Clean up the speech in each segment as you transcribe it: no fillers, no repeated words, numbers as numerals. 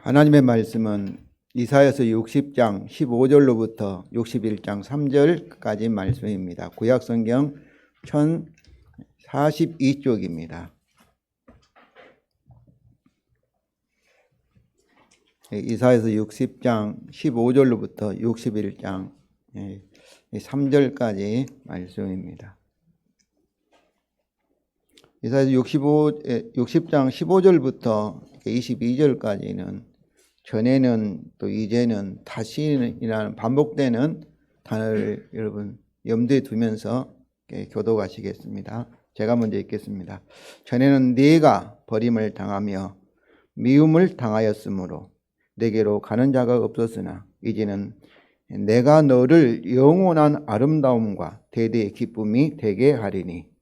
하나님의 말씀은 이사야서 60장 15절로부터 61장 3절까지 말씀입니다. 구약성경 1042쪽입니다. 이사야서 60장 15절로부터 61장 3절까지 말씀입니다. 이사야서 60장 15절부터 22절까지는 전에는 또 이제는 다시라는 반복되는 단어를 여러분 염두에 두면서 교독하시겠습니다. 제가 먼저 읽겠습니다. 전에는 네가 버림을 당하며 미움을 당하였으므로 내게로 가는 자가 없었으나 이제는 내가 너를 영원한 아름다움과 대대의 기쁨이 되게 하리니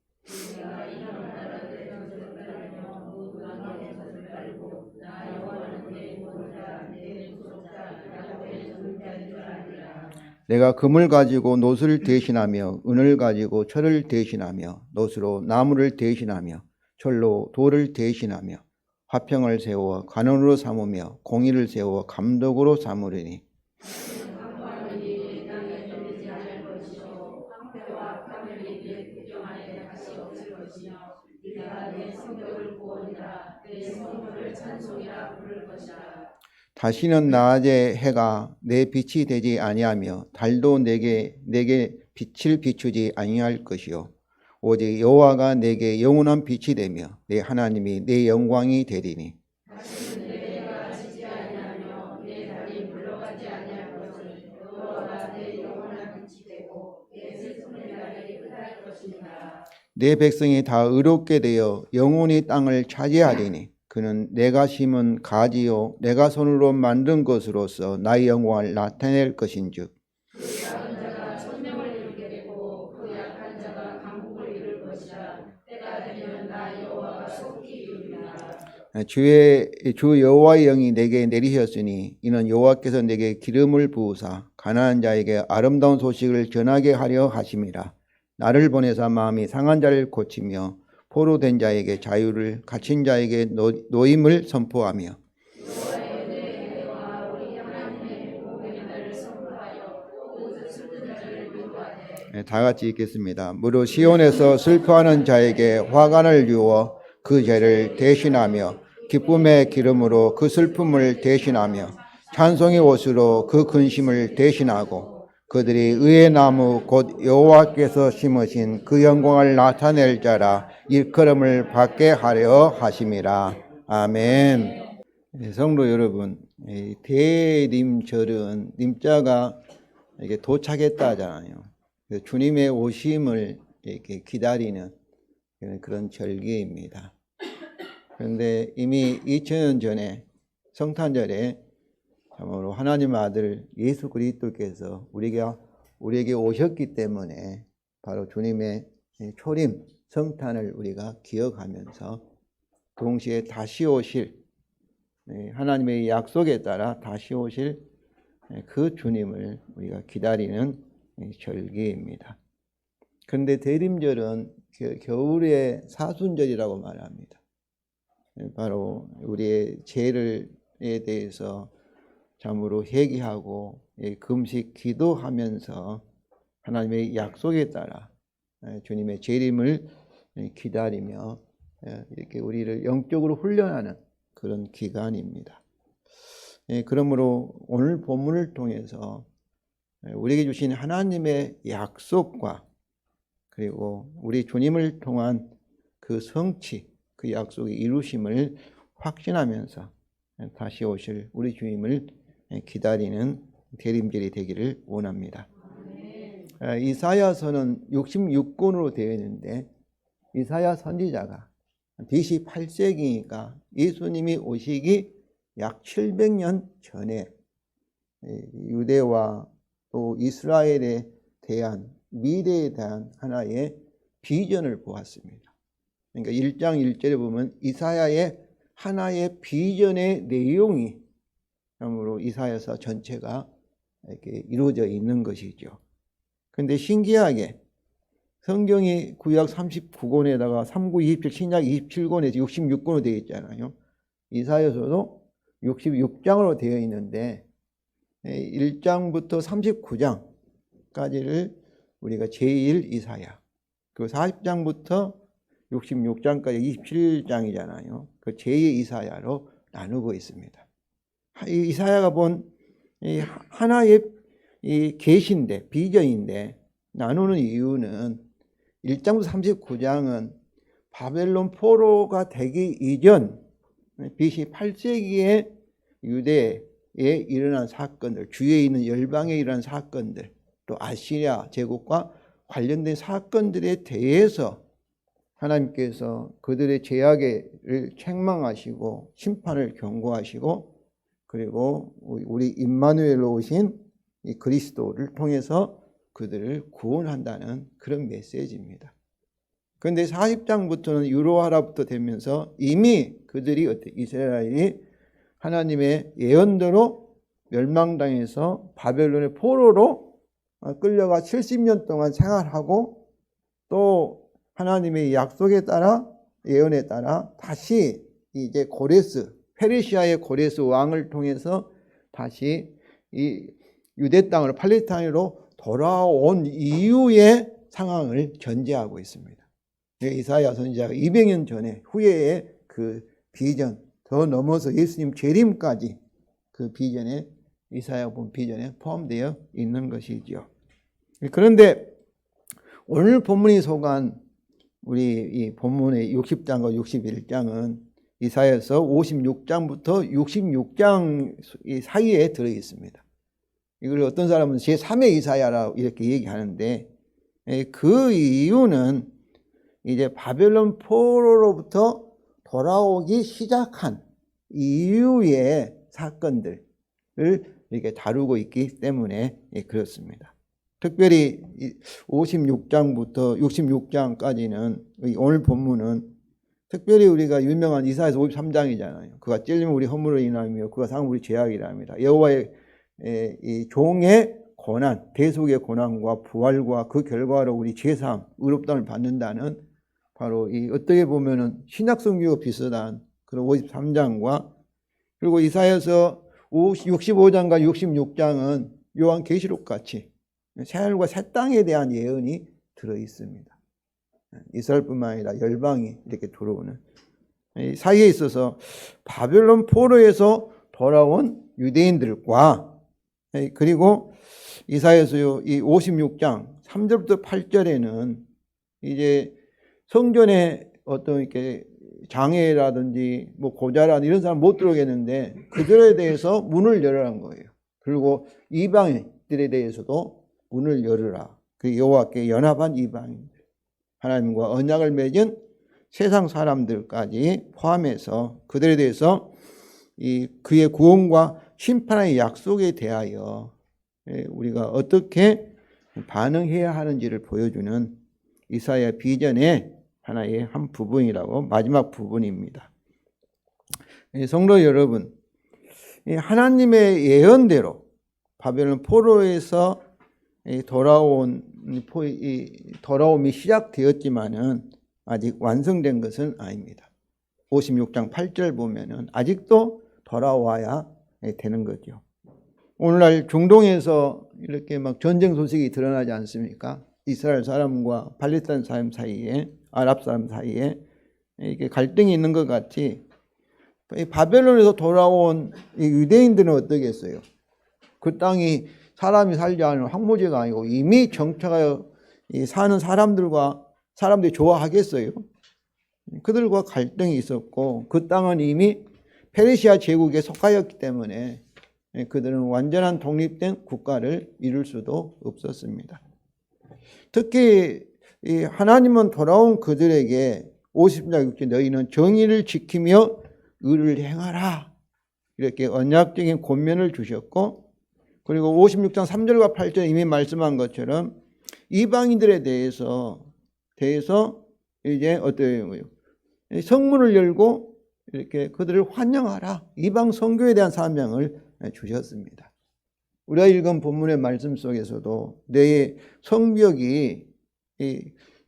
내가 금을 가지고 노스를 대신하며 은을 가지고 철을 대신하며 노스로 나무를 대신하며 철로 돌을 대신하며 화평을 세워 관원으로 삼으며 공의를 세워 감독으로 삼으리니 다시는 낮에 해가 내 빛이 되지 아니하며 달도 내게 빛을 비추지 아니할 것이요 오직 여호와가 내게 영원한 빛이 되며 내 하나님이 내 영광이 되리니 내 백성이 다 의롭게 되어 영원히 땅을 차지하리니 그는 내가 심은 가지요 내가 손으로 만든 것으로서 나의 영광을 나타낼 것인즉 주 여호와의 영이 내게 내리셨으니 이는 여호와께서 내게 기름을 부으사 가난한 자에게 아름다운 소식을 전하게 하려 하심이라. 나를 보내사 마음이 상한 자를 고치며 포로된 자에게 자유를 갇힌 자에게 노임을 선포하며 다 같이 읽겠습니다. 무릇 시온에서 슬퍼하는 자에게 화관을 주어 그 죄를 대신하며 기쁨의 기름으로 그 슬픔을 대신하며 찬송의 옷으로 그 근심을 대신하고 그들이 의의 나무 곧 여호와께서 심으신 그 영광을 나타낼 자라 일컬음을 받게 하려 하심이라. 아멘. 성도 여러분, 대림절은 님자가 이렇게 도착했다 하잖아요. 주님의 오심을 이렇게 기다리는 그런 절기입니다. 그런데 이미 2000년 전에 성탄절에 참으로 하나님의 아들 예수 그리스도께서 우리에게 오셨기 때문에 바로 주님의 초림 성탄을 우리가 기억하면서 동시에 다시 오실 하나님의 약속에 따라 다시 오실 그 주님을 우리가 기다리는 절기입니다. 그런데 대림절은 겨울의 사순절이라고 말합니다. 바로 우리의 죄에 대해서 참으로 회개하고 금식 기도하면서 하나님의 약속에 따라 주님의 재림을 기다리며 이렇게 우리를 영적으로 훈련하는 그런 기간입니다. 그러므로 오늘 본문을 통해서 우리에게 주신 하나님의 약속과 그리고 우리 주님을 통한 그 성취, 그 약속의 이루심을 확신하면서 다시 오실 우리 주님을 기다리는 대림절이 되기를 원합니다. 이사야서는 66권으로 되어 있는데 이사야 선지자가 BC 8세기니까 예수님이 오시기 약 700년 전에 유대와 또 이스라엘에 대한 미래에 대한 하나의 비전을 보았습니다. 그러니까 1장 1절에 보면 이사야의 하나의 비전의 내용이 참으로 이사야서 전체가 이렇게 이루어져 있는 것이죠. 그런데 신기하게 성경이 구약 39권에다가 39, 27, 신약 27권에서 66권으로 되어 있잖아요. 이사야서도 66장으로 되어 있는데 1장부터 39장까지를 우리가 제1 이사야, 그 40장부터 66장까지 27장이잖아요. 그 제2 이사야로 나누고 있습니다. 이 이사야가 본 하나의 계시인데, 비전인데, 나누는 이유는 1장부터 39장은 바벨론 포로가 되기 이전 BC 8세기에 유대에 일어난 사건들, 주위에 있는 열방에 일어난 사건들, 또 아시리아 제국과 관련된 사건들에 대해서 하나님께서 그들의 죄악을 책망하시고 심판을 경고하시고, 그리고 우리 임마누엘로 오신 이 그리스도를 통해서 그들을 구원한다는 그런 메시지입니다. 그런데 40장부터는 유로하라부터 되면서 이미 그들이 이스라엘이 하나님의 예언대로 멸망당해서 바벨론의 포로로 끌려가 70년 동안 생활하고, 또 하나님의 약속에 따라, 예언에 따라 다시 이제 고레스, 페르시아의 고레스 왕을 통해서 다시 이 유대 땅으로, 팔레스타인으로 돌아온 이후의 상황을 전제하고 있습니다. 이사야 선지자가 200년 전에, 후에의 그 비전, 더 넘어서 예수님 재림까지 그 비전에, 이사야가 본 비전에 포함되어 있는 것이죠. 그런데 오늘 본문이 소개한 우리 이 본문의 60장과 61장은 이사야서 56장부터 66장 사이에 들어 있습니다. 이걸 어떤 사람은 제3의 이사야라고 이렇게 얘기하는데, 그 이유는 이제 바벨론 포로로부터 돌아오기 시작한 이후의 사건들을 이렇게 다루고 있기 때문에 그렇습니다. 특별히 56장부터 66장까지는 오늘 본문은 특별히 우리가 유명한 이사야서 53장이잖아요. 그가 찔림은 우리 허물로 인하며 그가 상은 우리 죄악이랍니다. 여호와의 이 종의 고난, 대속의 고난과 부활과 그 결과로 우리 죄사함, 의롭다함을 받는다는, 바로 이 어떻게 보면은 신약 성경과 비슷한 그런 53장과, 그리고 이사야서 65장과 66장은 요한계시록 같이 새하늘과 새 땅에 대한 예언이 들어 있습니다. 이스라엘뿐만 아니라 열방이 이렇게 들어오는 이 사이에 있어서 바벨론 포로에서 돌아온 유대인들과, 그리고 이사야서 이 56장 3절부터 8절에는 이제 성전에 어떤 이렇게 장애라든지 뭐 고자라든지 이런 사람 못 들어오겠는데 그들에 대해서 문을 열으라는 거예요. 그리고 이방인들에 대해서도 문을 열으라. 그 여호와께 연합한 이방인들, 하나님과 언약을 맺은 세상 사람들까지 포함해서 그들에 대해서 이 그의 구원과 심판의 약속에 대하여 우리가 어떻게 반응해야 하는지를 보여주는 이사야 비전의 하나의 한 부분이라고, 마지막 부분입니다. 성도 여러분, 하나님의 예언대로 바벨론 포로에서 돌아옴이 시작되었지만은 아직 완성된 것은 아닙니다. 56장 8절 보면은 아직도 돌아와야 되는 거죠. 오늘날 중동에서 이렇게 막 전쟁 소식이 드러나지 않습니까? 이스라엘 사람과 팔레스타인 사람 사이에, 아랍 사람 사이에 이렇게 갈등이 있는 것 같이 바벨론에서 돌아온 이 유대인들은 어떠겠어요? 그 땅이 사람이 살지 않은 황무지가 아니고 이미 정착하여 사는 사람들이 좋아하겠어요? 그들과 갈등이 있었고, 그 땅은 이미 페르시아 제국에 속하였기 때문에 그들은 완전한 독립된 국가를 이룰 수도 없었습니다. 특히 하나님은 돌아온 그들에게 50장 6절 너희는 정의를 지키며 의를 행하라, 이렇게 언약적인 권면을 주셨고, 그리고 56장 3절과 8절 이미 말씀한 것처럼 이방인들에 대해서 이제 어때요? 성문을 열고 이렇게 그들을 환영하라, 이방 선교에 대한 사명을 주셨습니다. 우리가 읽은 본문의 말씀 속에서도 내 성벽이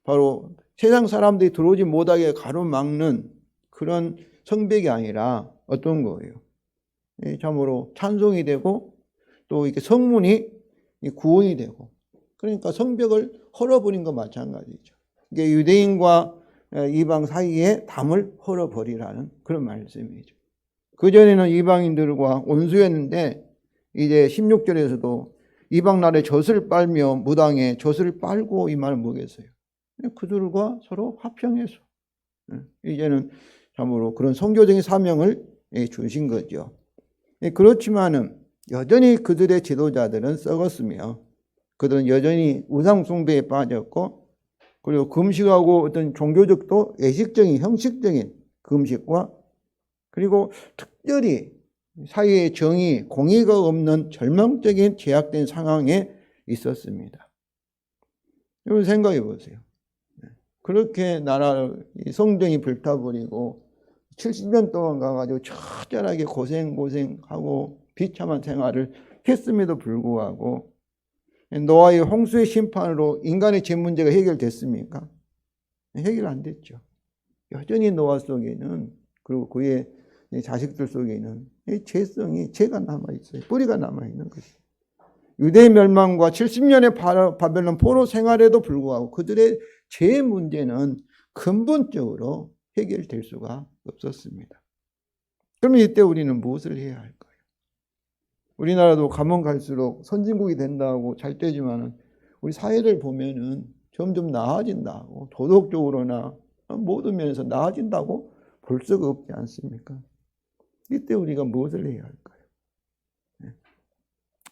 바로 세상 사람들이 들어오지 못하게 가로막는 그런 성벽이 아니라 어떤 거예요? 참으로 찬송이 되고 또 이렇게 성문이 구원이 되고, 그러니까 성벽을 헐어버린 것 마찬가지죠. 이게 유대인과 이방 사이에 담을 헐어버리라는 그런 말씀이죠. 그전에는 이방인들과 원수였는데 이제 16절에서도 이방 나라의 젖을 빨며 무당의 젖을 빨고, 이 말은 뭐겠어요? 그들과 서로 화평해서 이제는 참으로 그런 선교적인 사명을 주신 거죠. 그렇지만은 여전히 그들의 지도자들은 썩었으며 그들은 여전히 우상 숭배에 빠졌고, 그리고 금식하고 어떤 종교적도 예식적인 형식적인 금식과, 그리고 특별히 사회의 정의, 공의가 없는 절망적인 제약된 상황에 있었습니다. 여러분 생각해 보세요. 그렇게 성전이 불타버리고 70년 동안 가가지고 처절하게 고생하고 비참한 생활을 했음에도 불구하고 노아의 홍수의 심판으로 인간의 죄 문제가 해결됐습니까? 해결 안 됐죠. 여전히 노아 속에는, 그리고 그의 자식들 속에는 죄가 남아있어요. 뿌리가 남아있는 것이죠. 유대의 멸망과 70년의 바벨론 포로 생활에도 불구하고 그들의 죄 문제는 근본적으로 해결될 수가 없었습니다. 그러면 이때 우리는 무엇을 해야 할까요? 우리나라도 가면 갈수록 선진국이 된다고 잘 되지만은 우리 사회를 보면은 점점 나아진다고, 도덕적으로나 모든 면에서 나아진다고 볼 수가 없지 않습니까? 이때 우리가 무엇을 해야 할까요?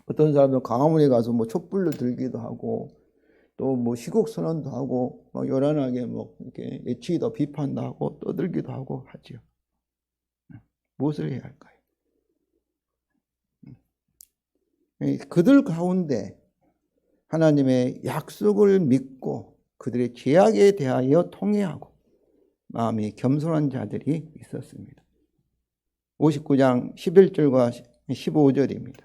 어떤 사람은 광화문에 가서 뭐 촛불을 들기도 하고, 또 뭐 시국 선언도 하고, 막 요란하게 뭐 이렇게 예치도 비판도 하고 떠들기도 하고 하죠. 무엇을 해야 할까요? 그들 가운데 하나님의 약속을 믿고 그들의 죄악에 대하여 통회하고 마음이 겸손한 자들이 있었습니다. 59장 11절과 15절입니다.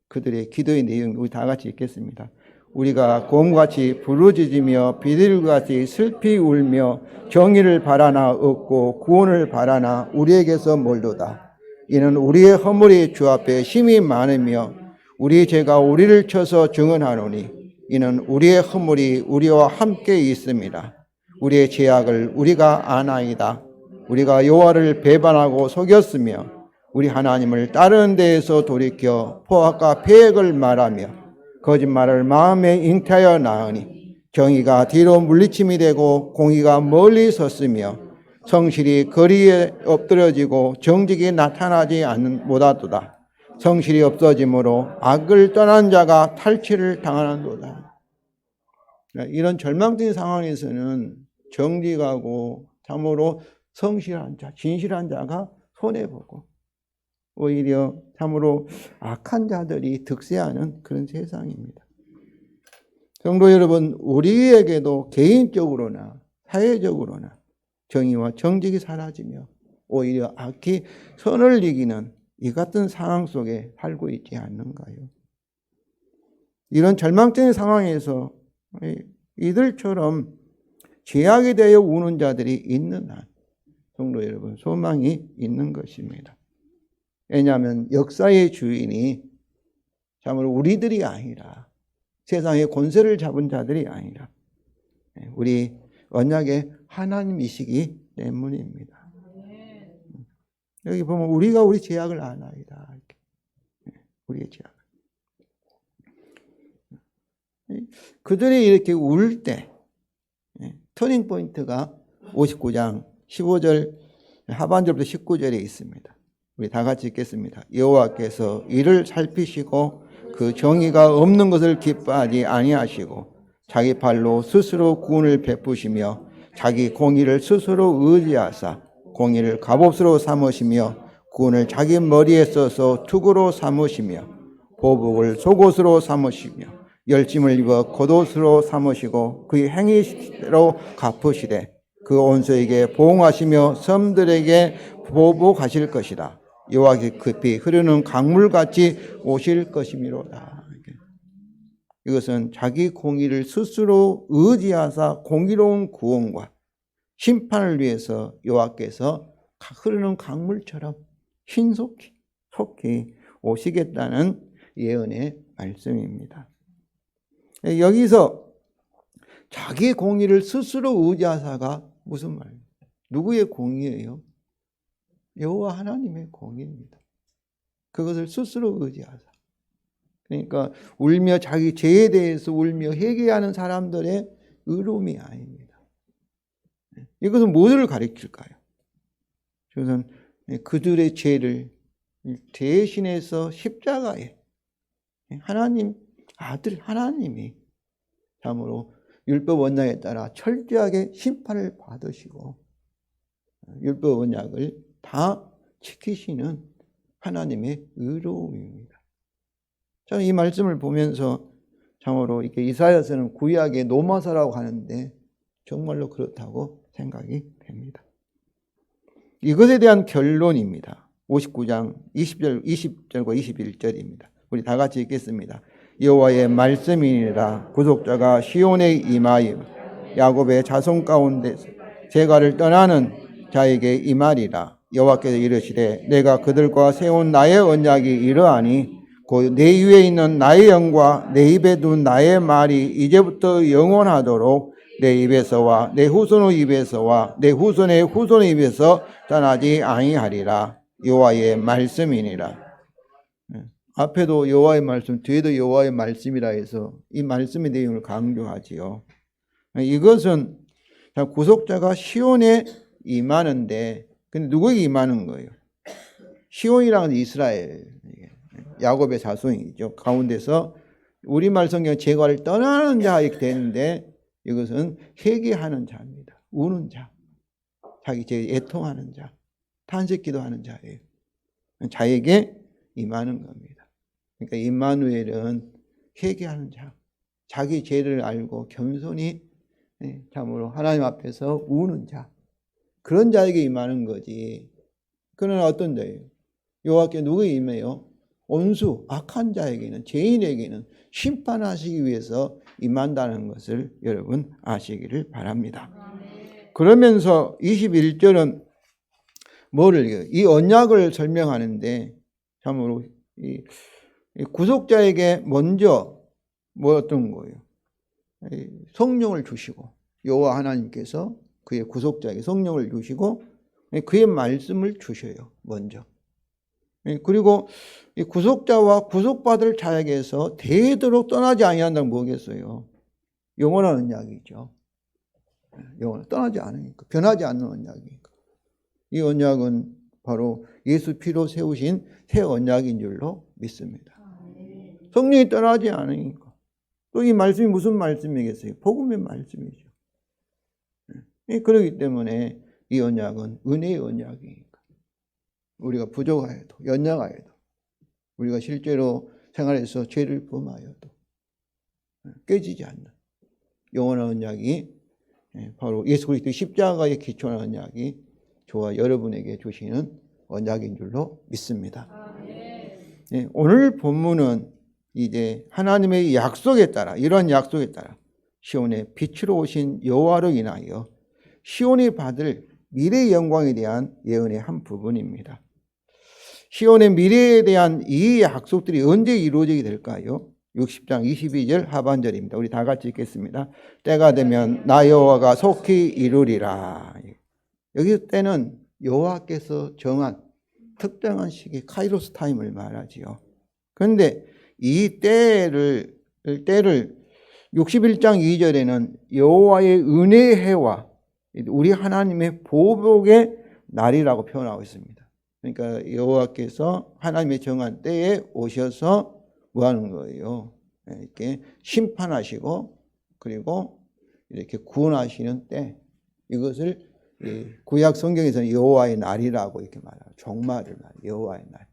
그들의 기도의 내용 우리 다 같이 읽겠습니다. 우리가 곰같이 부르짖으며 비둘기같이 슬피 울며 정의를 바라나 얻고 구원을 바라나 우리에게서 멀도다. 이는 우리의 허물이 주 앞에 심히 많으며 우리 죄가 우리를 쳐서 증언하노니 이는 우리의 허물이 우리와 함께 있습니다. 우리의 죄악을 우리가 아나이다. 우리가 여호와를 배반하고 속였으며 우리 하나님을 다른 데에서 돌이켜 포악과 패역을 말하며 거짓말을 마음에 잉태하여 나으니 정의가 뒤로 물리침이 되고 공의가 멀리 섰으며 성실이 거리에 엎드려지고 정직이 나타나지 않는 못하도다. 성실이 없어지므로 악을 떠난 자가 탈취를 당하는도다. 이런 절망적인 상황에서는 정직하고 참으로 성실한 자, 진실한 자가 손해보고 오히려 참으로 악한 자들이 득세하는 그런 세상입니다. 성도 여러분, 우리에게도 개인적으로나 사회적으로나 정의와 정직이 사라지며 오히려 악이 선을 이기는 이 같은 상황 속에 살고 있지 않는가요? 이런 절망적인 상황에서 이들처럼 죄악에 대하여 우는 자들이 있는 한 성도 여러분, 소망이 있는 것입니다. 왜냐하면 역사의 주인이 참으로 우리들이 아니라 세상의 권세를 잡은 자들이 아니라 우리 언약의 하나님이시기 때문입니다. 여기 보면 우리가 우리 죄악을 아나이다. 우리의 죄악을. 그들이 이렇게 울 때 터닝 포인트가 59장 15절 하반절부터 19절에 있습니다. 우리 다 같이 읽겠습니다. 여호와께서 이를 살피시고 그 정의가 없는 것을 기뻐하지 아니하시고 자기 팔로 스스로 구원을 베푸시며 자기 공의를 스스로 의지하사 공의를 갑옷으로 삼으시며 구원을 자기 머리에 써서 투구로 삼으시며 보복을 속옷으로 삼으시며 열심을 입어 겉옷으로 삼으시고 그의 행위대로 갚으시되 그 온수에게 보응하시며 섬들에게 보복하실 것이다. 여호와께 급히 흐르는 강물같이 오실 것이미로다. 이것은 자기 공의를 스스로 의지하사 공의로운 구원과 심판을 위해서 여호와께서 흐르는 강물처럼 신속히 속히 오시겠다는 예언의 말씀입니다. 여기서 자기의 공의를 스스로 의지하사가 무슨 말이에요? 누구의 공의예요? 여호와 하나님의 공의입니다. 그것을 스스로 의지하사. 그러니까 울며 자기 죄에 대해서 울며 회개하는 사람들의 의로움이 아닙니다. 이것은 무엇을 가리킬까요? 그것은 그들의 죄를 대신해서 십자가에 하나님 아들 하나님이 참으로 율법 언약에 따라 철저하게 심판을 받으시고 율법 언약을 다 지키시는 하나님의 의로움입니다. 저는 이 말씀을 보면서 참으로 이렇게 이사야서는 구약의 노마사라고 하는데 정말로 그렇다고 생각이 됩니다. 이것에 대한 결론입니다. 59장 20절과 21절입니다. 우리 다 같이 읽겠습니다. 여호와의 말씀이니라. 구속자가 시온에 임하여 야곱의 자손 가운데서 제가를 떠나는 자에게 임하리라. 여호와께서 이르시되 내가 그들과 세운 나의 언약이 이러하니 곧 내 위에 있는 나의 영과 내 입에 둔 나의 말이 이제부터 영원하도록 내 입에서와 내 후손의 입에서와 내 후손의 후손의 입에서 떠나지 아니하리라. 여호와의 말씀이니라. 앞에도 여호와의 말씀, 뒤에도 여호와의 말씀이라 해서 이 말씀의 내용을 강조하지요. 이것은 구속자가 시온에 임하는데, 근데 누구에게 임하는 거예요? 시온이라는 이스라엘, 야곱의 자손이죠. 가운데서 우리말 성경 제과를 떠나는 자 이렇게 되는데 이것은 회개하는 자입니다. 우는 자, 자기 죄 애통하는 자, 탄식기도하는 자예요. 자에게 임하는 겁니다. 그러니까 임마누엘은 회개하는 자, 자기 죄를 알고 겸손히 참으로 하나님 앞에서 우는 자, 그런 자에게 임하는 거지. 그는 어떤 자예요? 여호와께 누구에게 임해요? 온수, 악한 자에게는, 죄인에게는 심판하시기 위해서 임한다는 것을 여러분 아시기를 바랍니다. 그러면서 21절은 뭐를, 이 언약을 설명하는데 참으로 이 구속자에게 먼저 뭐 어떤 거예요? 성령을 주시고, 여호와 하나님께서 그의 구속자에게 성령을 주시고 그의 말씀을 주셔요. 먼저. 그리고 이 구속자와 구속받을 자에게서 대도록 떠나지 아니한다는 뭐겠어요? 영원한 언약이죠. 영원한, 떠나지 않으니까, 변하지 않는 언약이니까. 이 언약은 바로 예수 피로 세우신 새 언약인 줄로 믿습니다. 성령이 떠나지 않으니까. 또 이 말씀이 무슨 말씀이겠어요? 복음의 말씀이죠. 그렇기 때문에 이 언약은 은혜의 언약이니까. 우리가 부족하여도, 연약하여도, 우리가 실제로 생활에서 죄를 범하여도 깨지지 않는 영원한 언약이 바로 예수 그리스도의 십자가에 기초한 언약이 저와 여러분에게 주시는 언약인 줄로 믿습니다. 오늘 본문은 이제 하나님의 약속에 따라, 이런 약속에 따라 시온의 빛으로 오신 여호와로 인하여 시온이 받을 미래의 영광에 대한 예언의 한 부분입니다. 시온의 미래에 대한 이 약속들이 언제 이루어지게 될까요? 60장 22절 하반절입니다. 우리 다 같이 읽겠습니다. 때가 되면 나 여호와가 속히 이루리라. 여기 때는 여호와께서 정한 특정한 시기, 카이로스 타임을 말하지요. 그런데 이 때를 61장 2절에는 여호와의 은혜의 해와 우리 하나님의 보복의 날이라고 표현하고 있습니다. 그러니까 여호와께서 하나님의 정한 때에 오셔서 뭐 하는 거예요? 이렇게 심판하시고 그리고 이렇게 구원하시는 때, 이것을 구약 성경에서는 여호와의 날이라고 이렇게 말해요. 종말을 말해요. 여호와의 날.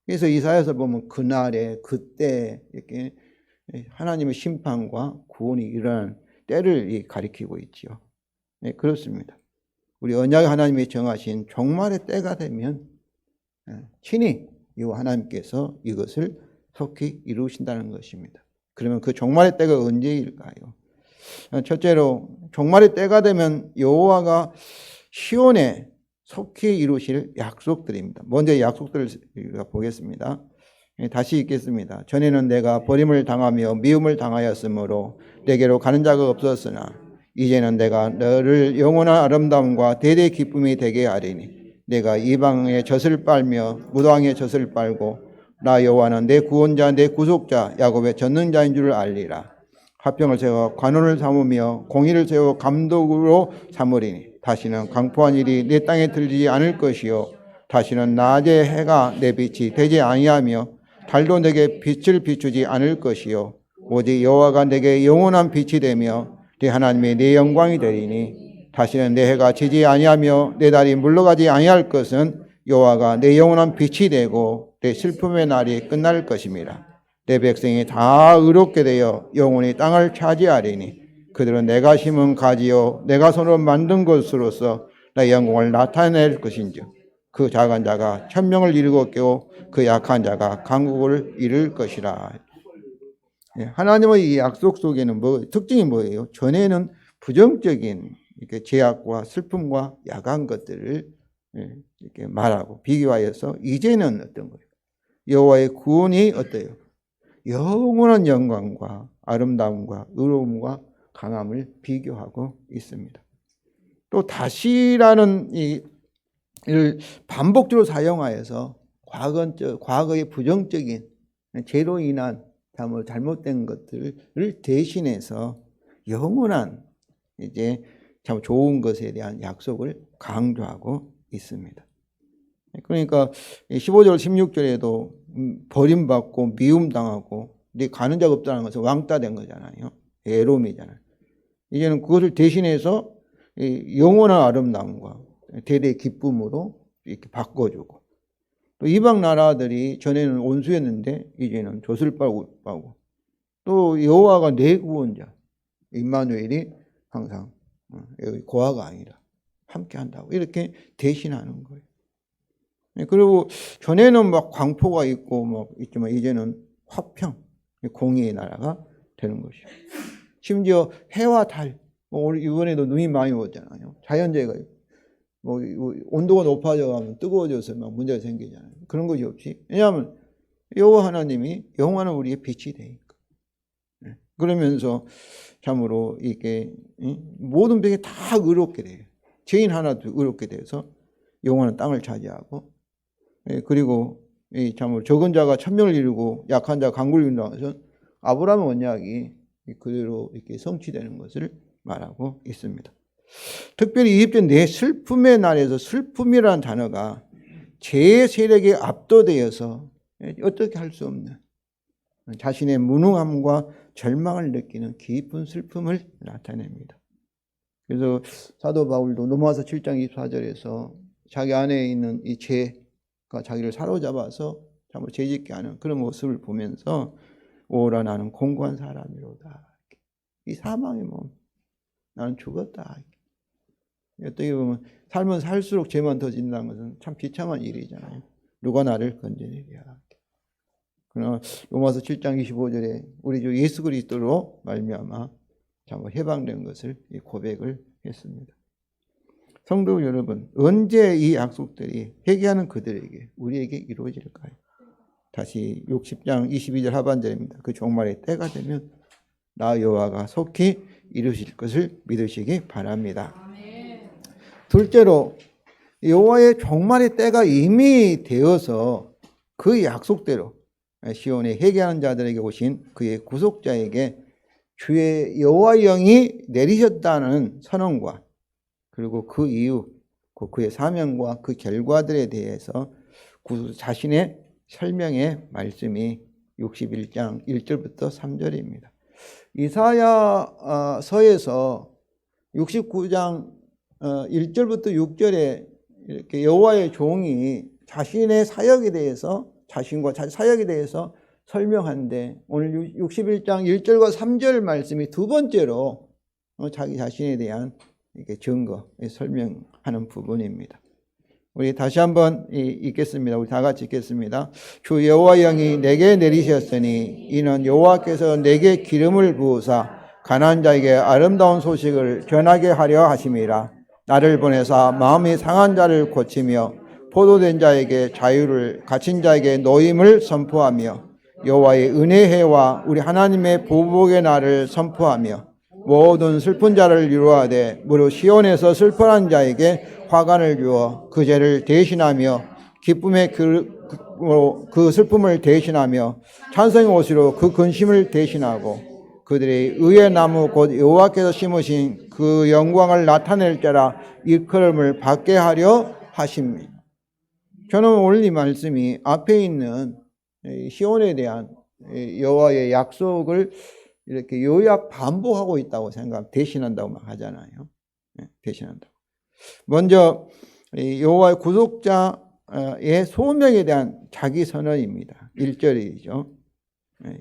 그래서 이사야서 보면 그날에, 그때 이렇게 하나님의 심판과 구원이 일어나는 때를 가리키고 있지요. 네, 그렇습니다. 우리 언약 하나님이 정하신 종말의 때가 되면 친히 여호와 하나님께서 이것을 속히 이루신다는 것입니다. 그러면 그 종말의 때가 언제일까요? 첫째로 종말의 때가 되면 여호와가 시온에 속히 이루실 약속들입니다. 먼저 약속들을 우리가 보겠습니다. 다시 읽겠습니다. 전에는 내가 버림을 당하며 미움을 당하였으므로 내게로 가는 자가 없었으나 이제는 내가 너를 영원한 아름다움과 대대의 기쁨이 되게 하리니 내가 이방의 젖을 빨며 무당의 젖을 빨고 나 여호와는 내 구원자 내 구속자 야곱의 젖는 자인 줄 알리라. 화평을 세워 관원을 삼으며 공의를 세워 감독으로 삼으리니 다시는 강포한 일이 내 땅에 들리지 않을 것이요 다시는 낮에 해가 내 빛이 되지 아니하며 달도 내게 빛을 비추지 않을 것이요 오직 여호와가 내게 영원한 빛이 되며 내 하나님이 내 영광이 되리니 다시는 내 해가 지지 아니하며 내 달이 물러가지 아니할 것은 여호와가 내 영원한 빛이 되고 내 슬픔의 날이 끝날 것입니다. 내 백성이 다 의롭게 되어 영원히 땅을 차지하리니 그들은 내가 심은 가지요 내가 손으로 만든 것으로서 나의 영광을 나타낼 것인즉 그 작은 자가 천명을 이루겠고 그 약한 자가 강국을 이룰 것이라. 하나님의 이 약속 속에는 특징이 뭐예요? 전에는 부정적인 이렇게 죄악과 슬픔과 야간 것들을 이렇게 말하고 비교하여서 이제는 어떤 거예요? 여호와의 구원이 어때요? 영원한 영광과 아름다움과 의로움과 강함을 비교하고 있습니다. 또 다시라는 이를 반복적으로 사용하여서 과거의 부정적인 죄로 인한 잘못된 것들을 대신해서 영원한 이제 참 좋은 것에 대한 약속을 강조하고 있습니다. 그러니까 15절 16절에도 버림받고 미움당하고 가는 자가 없다는 것은 왕따 된 거잖아요. 애로움이잖아요. 이제는 그것을 대신해서 영원한 아름다움과 대대의 기쁨으로 이렇게 바꿔주고 또 이방 나라들이 전에는 원수였는데 이제는 젖을 빨고 또 여호와가 내 구원자 임마누엘이 항상 고아가 아니라 함께 한다고 이렇게 대신하는 거예요. 그리고 전에는 막 광포가 있고 막 있지만 이제는 화평, 공의의 나라가 되는 것이죠. 심지어 해와 달, 오늘 이번에도 눈이 많이 오잖아요. 자연재해가 온도가 높아져 가면 뜨거워져서 막 문제가 생기잖아요. 그런 것이 없이 왜냐하면 여호와 하나님이 영원한 우리의 빛이 되니까. 그러면서 참으로 이게 모든 병이 다 의롭게 돼요. 죄인 하나도 의롭게 돼서 영원한 땅을 차지하고 그리고 참으로 적은 자가 천명을 이루고 약한 자가 강구를 이룬다는 것은 아브라함의 언약이 그대로 이렇게 성취되는 것을 말하고 있습니다. 특별히 이집트 내 슬픔의 날에서 슬픔이라는 단어가 죄의 세력에 압도되어서 어떻게 할 수 없는 자신의 무능함과 절망을 느끼는 깊은 슬픔을 나타냅니다. 그래서 사도 바울도 로마서 7장 24절에서 자기 안에 있는 이 죄가 자기를 사로잡아서 참으로 죄짓게 하는 그런 모습을 보면서 오라 나는 공고한 사람이로다. 이 사망의 몸 나는 죽었다. 어떻게 보면 삶은 살수록 죄만 더 짓는다는 것은 참 비참한 일이잖아요. 누가 나를 건져내랴. 그러나 로마서 7장 25절에 우리 주 예수 그리스도로 말미암아 참 해방된 것을 고백을 했습니다. 성도 여러분, 언제 이 약속들이 회개하는 그들에게 우리에게 이루어질까요? 다시 60장 22절 하반절입니다. 그 종말의 때가 되면 나 여호와가 속히 이루실 것을 믿으시기 바랍니다. 둘째로 여호와의 종말의 때가 이미 되어서 그 약속대로 시온에 회개하는 자들에게 오신 그의 구속자에게 주의 여호와 영이 내리셨다는 선언과 그리고 그 이유, 그의 사명과 그 결과들에 대해서 자신의 설명의 말씀이 61장 1절부터 3절입니다. 이사야서에서 69장 1절부터 6절에 이렇게 여호와의 종이 자신의 사역에 대해서 자신과 사역에 대해서 설명하는데 오늘 61장 1절과 3절 말씀이 두 번째로 자기 자신에 대한 이렇게 증거, 설명하는 부분입니다. 우리 다시 한번 읽겠습니다. 우리 다 같이 읽겠습니다. 주 여호와 영이 내게 내리셨으니 이는 여호와께서 내게 기름을 부으사 가난한 자에게 아름다운 소식을 전하게 하려 하심이라. 나를 보내사 마음이 상한 자를 고치며 포도된 자에게 자유를, 갇힌 자에게 노임을 선포하며 여호와의 은혜해와 우리 하나님의 보복의 날을 선포하며 모든 슬픈 자를 위로하되 무릇 시온에서 슬퍼하는 자에게 화관을 주어 그 죄를 대신하며 기쁨의 그 슬픔을 대신하며 찬송의 옷으로 그 근심을 대신하고 그들의 의의 나무 곧 여호와께서 심으신 그 영광을 나타낼 자라 일컬음을 받게 하려 하십니다. 저는 오늘 이 말씀이 앞에 있는 시온에 대한 여호와의 약속을 이렇게 요약 반복하고 있다고 생각, 대신한다고 막 하잖아요. 대신한다고. 먼저 여호와의 구속자의 소명에 대한 자기 선언입니다. 1절이죠.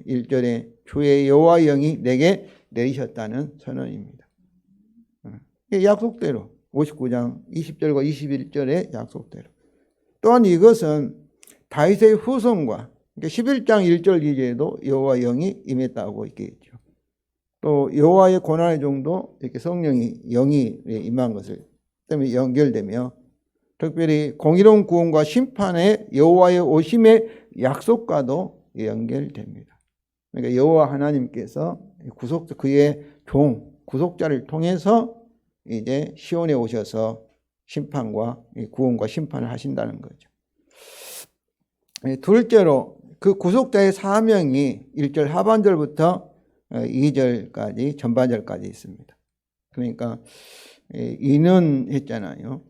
1절에 주의 여호와 영이 내게 내리셨다는 선언입니다. 약속대로 59장 20절과 21절의 약속대로. 또한 이것은 다윗의 후손과 11장 1절 2절에도 여호와 영이 임했다고 있겠죠. 또 여호와의 고난의 종도 이렇게 성령이 영이 임한 것을 때문에 연결되며 특별히 공의로운 구원과 심판의 여호와의 오심의 약속과도 연결됩니다. 그러니까 여호와 하나님께서 그의 종 구속자를 통해서 이제 시온에 오셔서 심판과 구원과 심판을 하신다는 거죠. 둘째로 그 구속자의 사명이 1절 하반절부터 2절까지 전반절까지 있습니다. 그러니까 이는 했잖아요.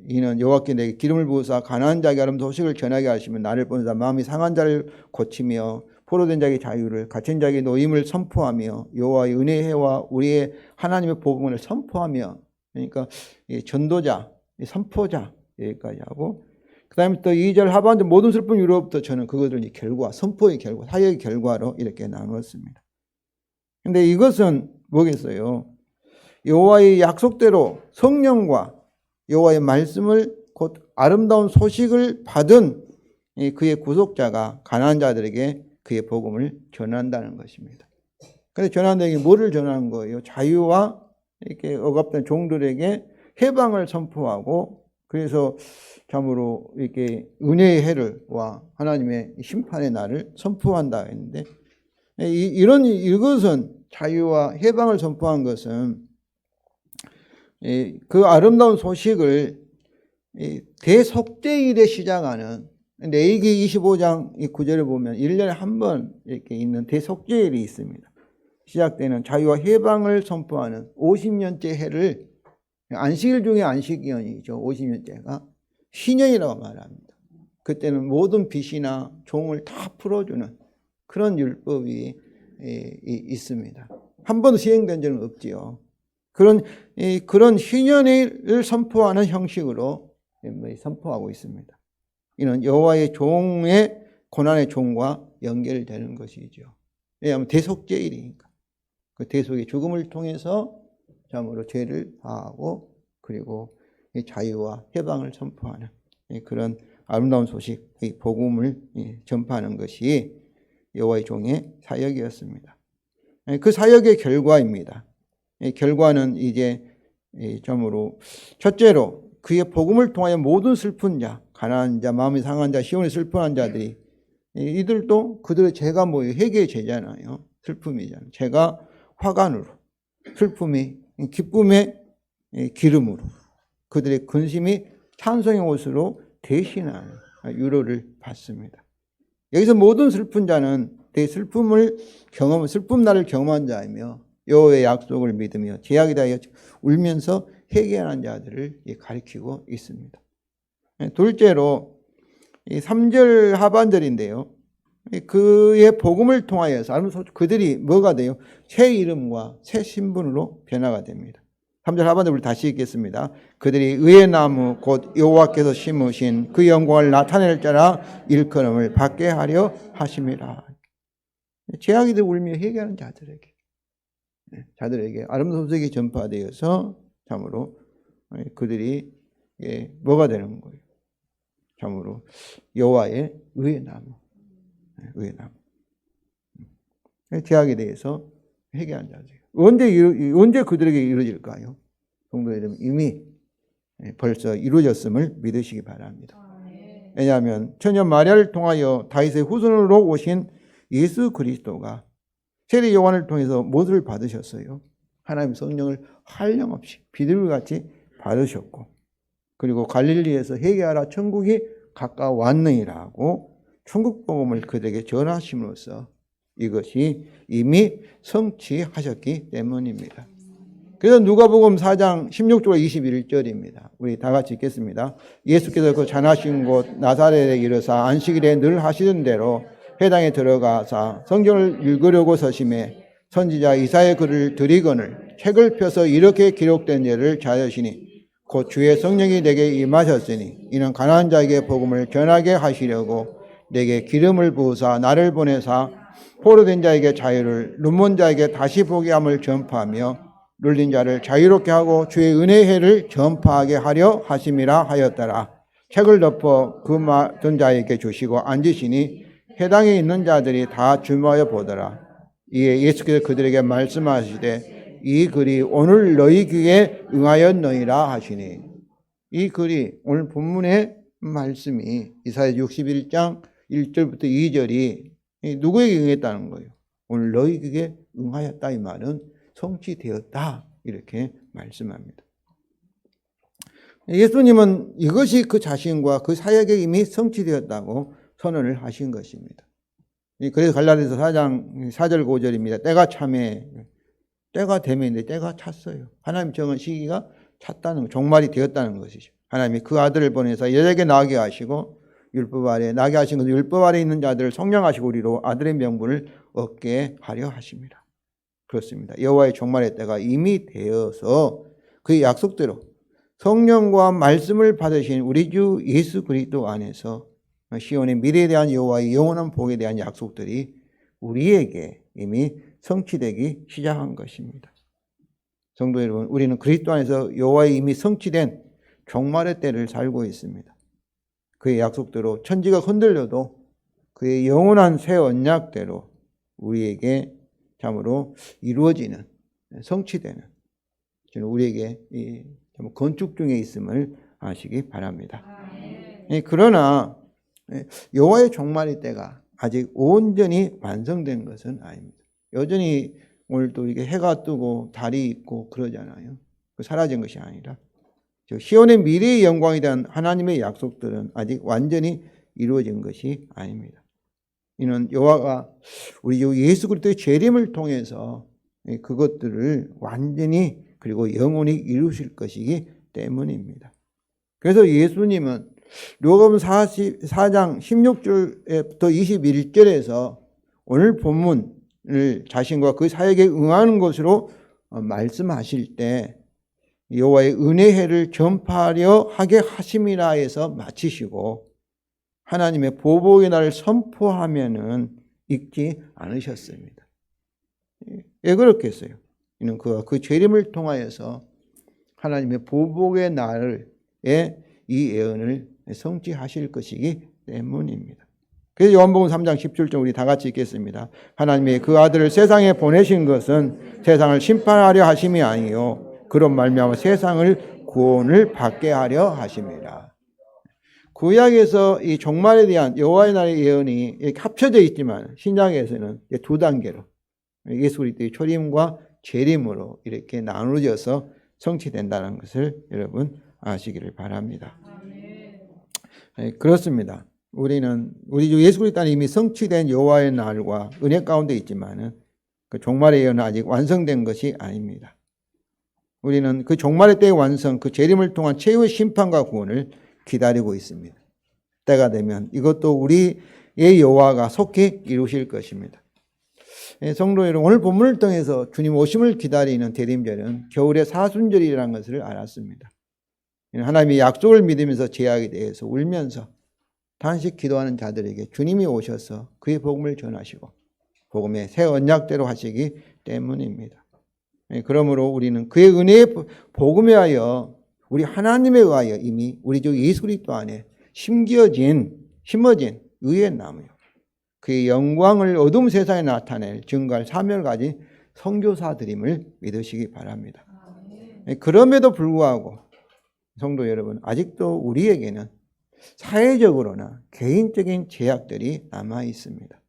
이는 여호와께 내게 기름을 부으사 가난한 자에게 아름 소식을 전하게 하시면 나를 보내사 마음이 상한 자를 고치며 포로된 자에게 자유를 갇힌 자에게 노임을 선포하며 여호와의 은혜와 우리의 하나님의 복음을 선포하며 그러니까 전도자, 선포자 여기까지 하고 그 다음에 또 2절 하반절 모든 슬픈 위로부터 저는 그것을 결과, 선포의 결과, 사역의 결과로 이렇게 나누었습니다. 근데 이것은 뭐겠어요? 여호와의 약속대로 성령과 여호와의 말씀을 곧 아름다운 소식을 받은 그의 구속자가 가난한 자들에게 그의 복음을 전한다는 것입니다. 그런데 전한다는 게 뭐를 전하는 거예요? 자유와 이렇게 억압된 종들에게 해방을 선포하고 그래서 참으로 이렇게 은혜의 해를와 하나님의 심판의 날을 선포한다 했는데 이것은 자유와 해방을 선포한 것은 그 아름다운 소식을 대속죄일에 시작하는 레위기 25장 9절을 보면 1년에 한 번 이렇게 있는 대속죄일이 있습니다. 시작되는 자유와 해방을 선포하는 50년째 해를 안식일 중에 안식년이죠. 50년째가 신년이라고 말합니다. 그때는 모든 빚이나 종을 다 풀어주는 그런 율법이 있습니다. 한 번도 시행된 적은 없지요. 그런 신년을 선포하는 형식으로 선포하고 있습니다. 이는 여호와의 종의 고난의 종과 연결되는 것이죠. 왜냐하면 대속죄일이니까. 그 대속의 죽음을 통해서 참으로 죄를 다하고 그리고 자유와 해방을 선포하는 그런 아름다운 소식, 복음을 전파하는 것이 여호와의 종의 사역이었습니다. 그 사역의 결과입니다. 결과는 이제 참으로 첫째로 그의 복음을 통하여 모든 슬픈 자, 가난한 자, 마음이 상한 자, 시온에 슬퍼하는 자들이 이들도 그들의 죄가 뭐예요? 회개의 죄잖아요. 슬픔이잖아요. 죄가 화관으로, 슬픔이 기쁨의 기름으로 그들의 근심이 찬송의 옷으로 대신하는 위로를 받습니다. 여기서 모든 슬픈 자는 슬픔 날을 경험한 자이며 여호와의 약속을 믿으며 제약에 대하여 울면서 회개하는 자들을 가리키고 있습니다. 둘째로 3절 하반절인데요. 그의 복음을 통하여서 그들이 뭐가 돼요? 새 이름과 새 신분으로 변화가 됩니다. 3절 하반절을 다시 읽겠습니다. 그들이 의의 나무 곧 여호와께서 심으신 그 영광을 나타낼 자라 일컬음을 받게 하려 하심이라. 죄악이들 울며 회개하는 자들에게 아름다운 소식이 전파되어서 참으로 그들이 뭐가 되는 거예요? 참으로 여호와의 의의 나무. 죄악에 대해서 회개한 자들. 언제 그들에게 이루어질까요? 성도 여러분, 이미 벌써 이루어졌음을 믿으시기 바랍니다. 왜냐하면 처녀 마리아를 통하여 다윗의 후손으로 오신 예수 그리스도가 세례 요한을 통해서 무엇을 받으셨어요? 하나님 성령을 한량없이 비둘기같이 받으셨고, 그리고 갈릴리에서 회개하라 천국이 가까웠느니라고 천국 복음을 그들에게 전하심으로써 이것이 이미 성취하셨기 때문입니다. 그래서 누가복음 4장 16절 21절입니다. 우리 다 같이 읽겠습니다. 예수께서 그 잔하신 곳 나사렛에 이르사 안식일에 늘 하시던 대로 회당에 들어가사 성경을 읽으려고 서심해 선지자 이사야의 글을 들이거늘 책을 펴서 이렇게 기록된 예를 찾으시니 곧 주의 성령이 내게 임하셨으니 이는 가난한 자에게 복음을 전하게 하시려고 내게 기름을 부으사 나를 보내사 포로된 자에게 자유를, 눈먼 자에게 다시 보게 함을 전파하며 눌린 자를 자유롭게 하고 주의 은혜의 해를 전파하게 하려 하심이라 하였더라. 책을 덮어 그 맡은 자에게 주시고 앉으시니 회당에 있는 자들이 다 주목하여 보더라. 이에 예수께서 그들에게 말씀하시되 이 글이 오늘 너희 귀에 응하였느니라 하시니, 이 글이 오늘 본문의 말씀이 이사야 61장 1절부터 2절이 누구에게 응했다는 거예요? 오늘 너희 귀에 응하였다, 이 말은 성취되었다, 이렇게 말씀합니다. 예수님은 이것이 그 자신과 그 사역에 이미 성취되었다고 선언을 하신 것입니다. 그래서 갈라디아서 4장 4절 5절입니다. 때가 참에, 때가 되면 때가 찼어요. 하나님 정한 시기가 찼다는 것, 종말이 되었다는 것이죠. 하나님이 그 아들을 보내서 여자에게 나게 하시고 율법 아래 나게 하신 것은 율법 아래 있는 자들을 성령하시고 우리로 아들의 명분을 얻게 하려 하십니다. 그렇습니다. 여호와의 종말의 때가 이미 되어서 그의 약속대로 성령과 말씀을 받으신 우리 주 예수 그리스도 안에서 시온의 미래에 대한 여호와의 영원한 복에 대한 약속들이 우리에게 이미 성취되기 시작한 것입니다. 성도 여러분, 우리는 그리스도 안에서 여호와의 이미 성취된 종말의 때를 살고 있습니다. 그의 약속대로 천지가 흔들려도 그의 영원한 새 언약대로 우리에게 참으로 이루어지는, 성취되는, 우리에게 건축 중에 있음을 아시기 바랍니다. 그러나 여호와의 종말의 때가 아직 온전히 완성된 것은 아닙니다. 여전히 오늘도 이게 해가 뜨고 달이 있고 그러잖아요. 사라진 것이 아니라 시온의 미래의 영광에 대한 하나님의 약속들은 아직 완전히 이루어진 것이 아닙니다. 이는 여호와가 우리 예수 그리스도의 재림을 통해서 그것들을 완전히 그리고 영원히 이루실 것이기 때문입니다. 그래서 예수님은 누가복음 4장 16절부터 21절에서 오늘 본문을 자신과 그 사역에 응하는 것으로 말씀하실 때 여호와의 은혜해를 전파하려 하게 하심이라 해서 마치시고 하나님의 보복의 날을 선포하면은 읽지 않으셨습니다. 왜 그렇겠어요? 이는 그가 그 재림을 통하여서 하나님의 보복의 날에 이 예언을 성취하실 것이기 때문입니다. 그래서 요한복음 3장 17절 우리 다 같이 읽겠습니다. 하나님이 그 아들을 세상에 보내신 것은 세상을 심판하려 하심이 아니요 그런 말미암아 세상을 구원을 받게 하려 하심이라. 구약에서 이 종말에 대한 여호와의 날의 예언이 이렇게 합쳐져 있지만 신약에서는 두 단계로 예수 그리스도의 초림과 재림으로 이렇게 나누어져서 성취된다는 것을 여러분 아시기를 바랍니다. 그렇습니다. 우리는 우리 주 예수 그리스도 안에 이미 성취된 여호와의 날과 은혜 가운데 있지만은 그 종말의 예언은 아직 완성된 것이 아닙니다. 우리는 그 종말의 때의 완성, 그 재림을 통한 최후의 심판과 구원을 기다리고 있습니다. 때가 되면 이것도 우리의 여호와가 속히 이루실 것입니다. 성도 여러분, 오늘 본문을 통해서 주님 오심을 기다리는 대림절은 겨울의 사순절이라는 것을 알았습니다. 하나님의 약속을 믿으면서 제약에 대해서 울면서 단식 기도하는 자들에게 주님이 오셔서 그의 복음을 전하시고 복음의 새 언약대로 하시기 때문입니다. 그러므로 우리는 그의 은혜의 복음에 하여 우리 하나님에 의하여 이미 우리 주 예수 그리스도 안에 심어진 의의 나무요 그의 영광을 어두운 세상에 나타낼 증거할 사명을 가진 선교사들임을 믿으시기 바랍니다. 그럼에도 불구하고 성도 여러분, 아직도 우리에게는 사회적으로나 개인적인 제약들이 남아 있습니다.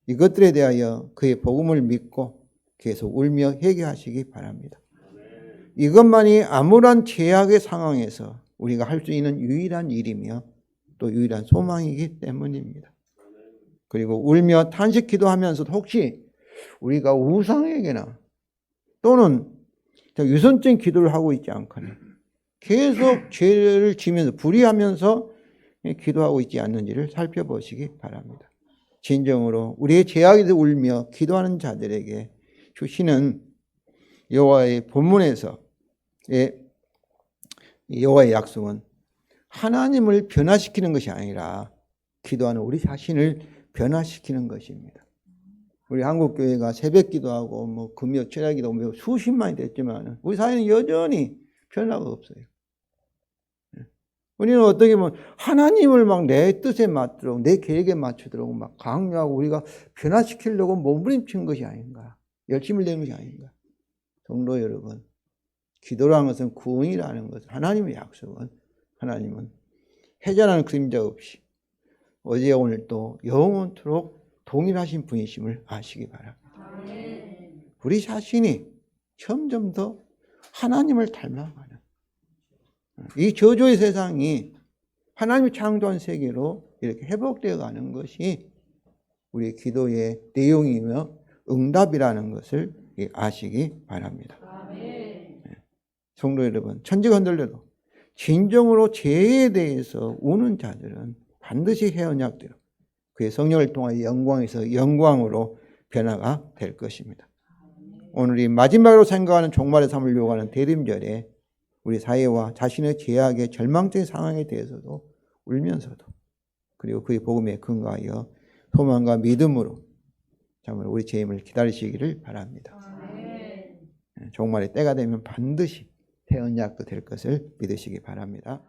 이것들에 대하여 그의 복음을 믿고 계속 울며 회개하시기 바랍니다. 이것만이 아무런 제약의 상황에서 우리가 할 수 있는 유일한 일이며 또 유일한 소망이기 때문입니다. 그리고 울며 탄식 기도하면서도 혹시 우리가 우상에게나 또는 유선적인 기도를 하고 있지 않거나 계속 죄를 지면서 불의하면서 기도하고 있지 않는지를 살펴보시기 바랍니다. 진정으로 우리의 죄악에도 울며 기도하는 자들에게 주시는 여호와의 본문에서 여호와의 약속은 하나님을 변화시키는 것이 아니라 기도하는 우리 자신을 변화시키는 것입니다. 우리 한국교회가 새벽 기도하고 금요 철야 기도 수십만이 됐지만 우리 사회는 여전히 변화가 없어요. 우리는 어떻게 보면 하나님을 막 내 뜻에 맞도록 내 계획에 맞추도록 막 강요하고 우리가 변화시키려고 몸부림친 것이 아닌가, 열심을 내는 것이 아닌가. 성도 여러분, 기도라는 것은 구원이라는 것, 하나님의 약속은 하나님은 해자라는 그림자 없이 어제 오늘 또 영원토록 동일하신 분이심을 아시기 바랍니다. 우리 자신이 점점 더 하나님을 닮아가는 이 저주의 세상이 하나님이 창조한 세계로 이렇게 회복되어 가는 것이 우리의 기도의 내용이며 응답이라는 것을 아시기 바랍니다. 성도 여러분, 천지가 흔들려도 진정으로 죄에 대해서 우는 자들은 반드시 해언약대로 그의 성령을 통하여 영광에서 영광으로 변화가 될 것입니다. 오늘이 마지막으로 생각하는 종말의 삶을 요구하는 대림절에 우리 사회와 자신의 죄악의 절망적인 상황에 대해서도 울면서도 그리고 그의 복음에 근거하여 소망과 믿음으로 참으로 우리 재임을 기다리시기를 바랍니다. 종말의 때가 되면 반드시 태언약도 될 것을 믿으시기 바랍니다.